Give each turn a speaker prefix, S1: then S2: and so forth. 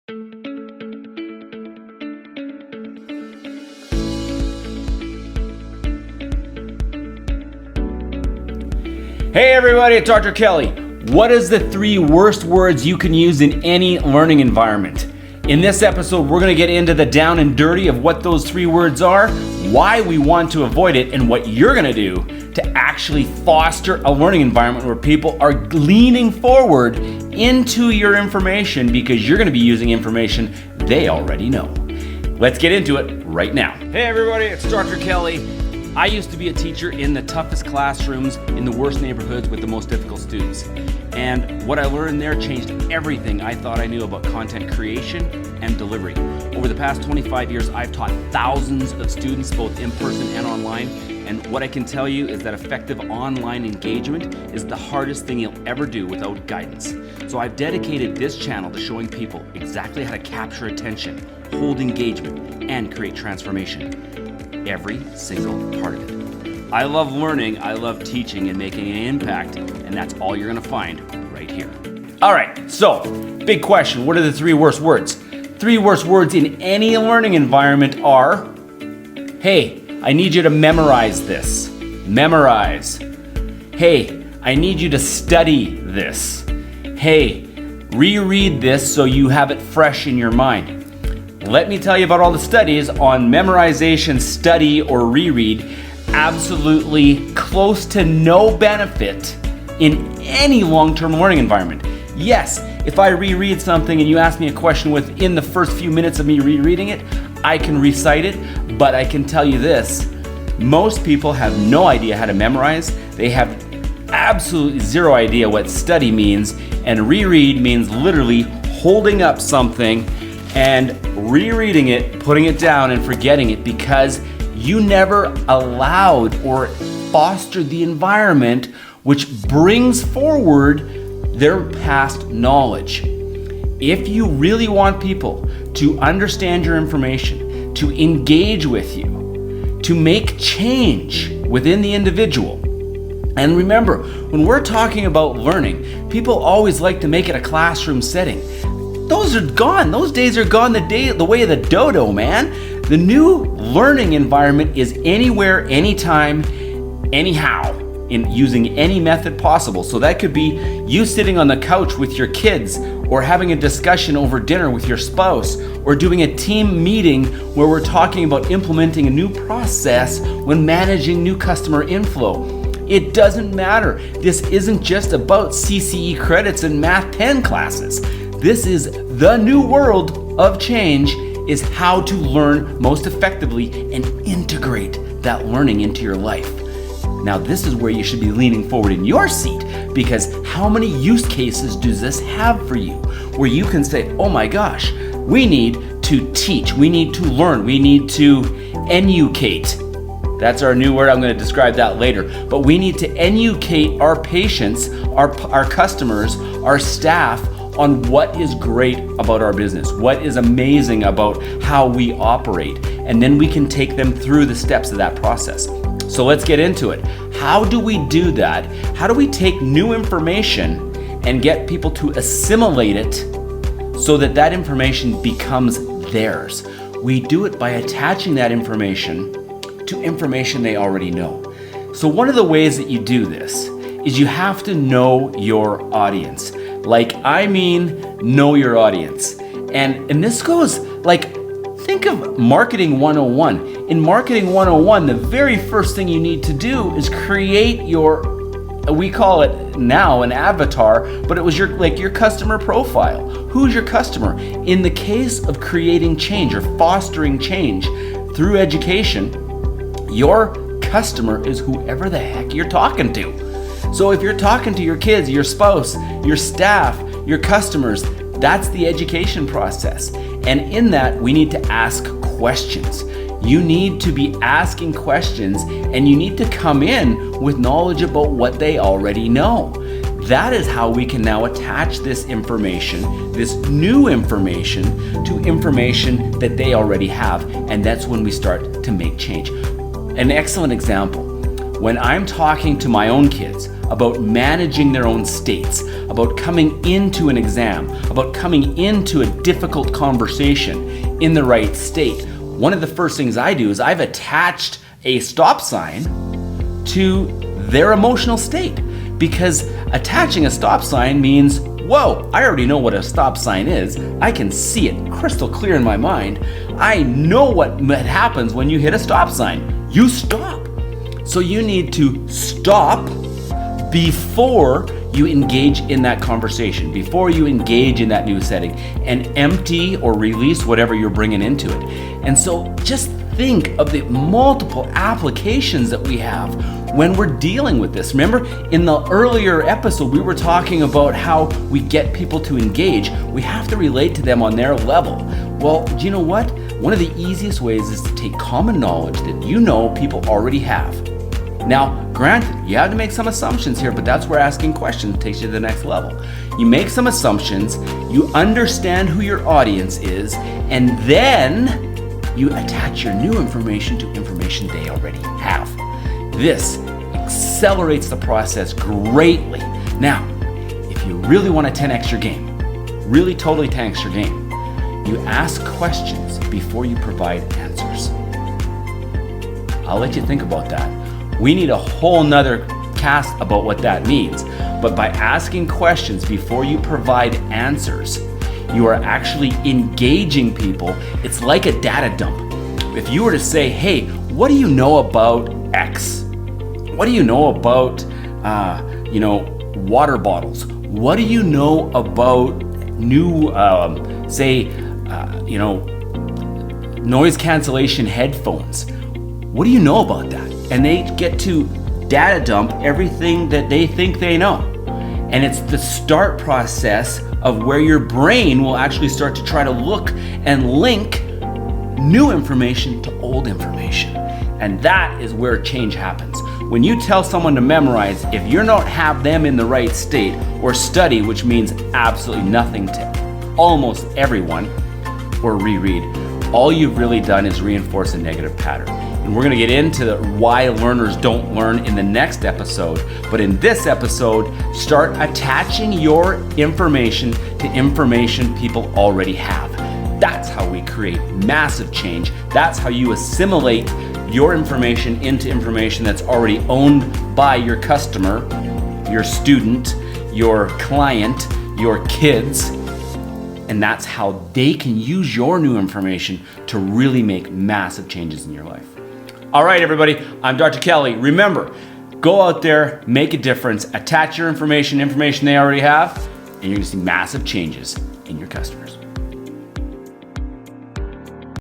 S1: Hey everybody, it's Dr. Kelly. What is the 3 worst words you can use in any learning environment? In this episode, we're going to get into the down and dirty of what those 3 words are, why we want to avoid it, and what you're going to do to actually foster a learning environment where people are leaning forward into your information because you're going to be using information they already know. Let's get into it right now. Hey everybody, it's Dr. Kelly. I used to be a teacher in the toughest classrooms in the worst neighborhoods with the most difficult students. And what I learned there changed everything I thought I knew about content creation and delivery. Over the past 25 years, I've taught thousands of students, both in person and online. And what I can tell you is that effective online engagement is the hardest thing you'll ever do without guidance. So I've dedicated this channel to showing people exactly how to capture attention, hold engagement, and create transformation. Every single part of it. I love learning, I love teaching and making an impact, and that's all you're gonna find right here. All right, so big question, what are the 3 worst words? 3 worst words in any learning environment are, hey, I need you to memorize this. Memorize. Hey, I need you to study this. Hey, reread this so you have it fresh in your mind. Let me tell you about all the studies on memorization, study, or reread. Absolutely close to no benefit in any long-term learning environment. Yes, if I reread something and you ask me a question within the first few minutes of me rereading it, I can recite it, but I can tell you this, most people have no idea how to memorize. They have absolutely zero idea what study means, and reread means literally holding up something and rereading it, putting it down and forgetting it because you never allowed or fostered the environment which brings forward their past knowledge. If you really want people to understand your information, to engage with you, to make change within the individual, and remember, when we're talking about learning, people always like to make it a classroom setting. Those are gone. Those days are gone the way of the dodo, man. The new learning environment is anywhere, anytime, anyhow, in using any method possible. So that could be you sitting on the couch with your kids, or having a discussion over dinner with your spouse, or doing a team meeting where we're talking about implementing a new process when managing new customer inflow. It doesn't matter. This isn't just about CCE credits and Math 10 classes. This is the new world of change, is how to learn most effectively and integrate that learning into your life. Now, this is where you should be leaning forward in your seat, because how many use cases does this have for you where you can say, oh my gosh, we need to teach, we need to learn, we need to educate. That's our new word. I'm going to describe that later. But we need to educate our patients, our customers, our staff on what is great about our business, what is amazing about how we operate, and then we can take them through the steps of that process. So let's get into it. How do we do that? How do we take new information and get people to assimilate it so that that information becomes theirs? We do it by attaching that information to information they already know. So one of the ways that you do this is you have to know your audience. Know your audience. And this goes think of Marketing 101. In Marketing 101, the very first thing you need to do is create we call it now an avatar, but it was your customer profile. Who's your customer? In the case of creating change or fostering change through education, your customer is whoever the heck you're talking to. So if you're talking to your kids, your spouse, your staff, your customers, that's the education process. And in that, we need to ask questions. You need to be asking questions, and you need to come in with knowledge about what they already know. That is how we can now attach this information, this new information, to information that they already have. And that's when we start to make change. An excellent example. When I'm talking to my own kids, about managing their own states, about coming into an exam, about coming into a difficult conversation in the right state, one of the first things I do is I've attached a stop sign to their emotional state, because attaching a stop sign means, whoa, I already know what a stop sign is. I can see it crystal clear in my mind. I know what happens when you hit a stop sign. You stop. So you need to stop before you engage in that conversation, before you engage in that new setting, and empty or release whatever you're bringing into it. And so just think of the multiple applications that we have when we're dealing with this. Remember, in the earlier episode, we were talking about how we get people to engage. We have to relate to them on their level. Well, do you know what? One of the easiest ways is to take common knowledge that you know people already have. Now, granted, you have to make some assumptions here, but that's where asking questions takes you to the next level. You make some assumptions, you understand who your audience is, and then you attach your new information to information they already have. This accelerates the process greatly. Now, if you really want to 10x your game, really totally 10x your game, you ask questions before you provide answers. I'll let you think about that. We need a whole nother cast about what that means. But by asking questions before you provide answers, you are actually engaging people. It's like a data dump. If you were to say, hey, what do you know about X? What do you know about, water bottles? What do you know about new, noise cancellation headphones? What do you know about that? And they get to data dump everything that they think they know. And it's the start process of where your brain will actually start to try to look and link new information to old information. And that is where change happens. When you tell someone to memorize, if you don't have them in the right state, or study, which means absolutely nothing to almost everyone, or reread, all you've really done is reinforce a negative pattern. And we're gonna get into why learners don't learn in the next episode. But in this episode, start attaching your information to information people already have. That's how we create massive change. That's how you assimilate your information into information that's already owned by your customer, your student, your client, your kids. And that's how they can use your new information to really make massive changes in your life. All right, everybody, I'm Dr. Kelly. Remember, go out there, make a difference, attach your information they already have, and you're gonna see massive changes in your customers.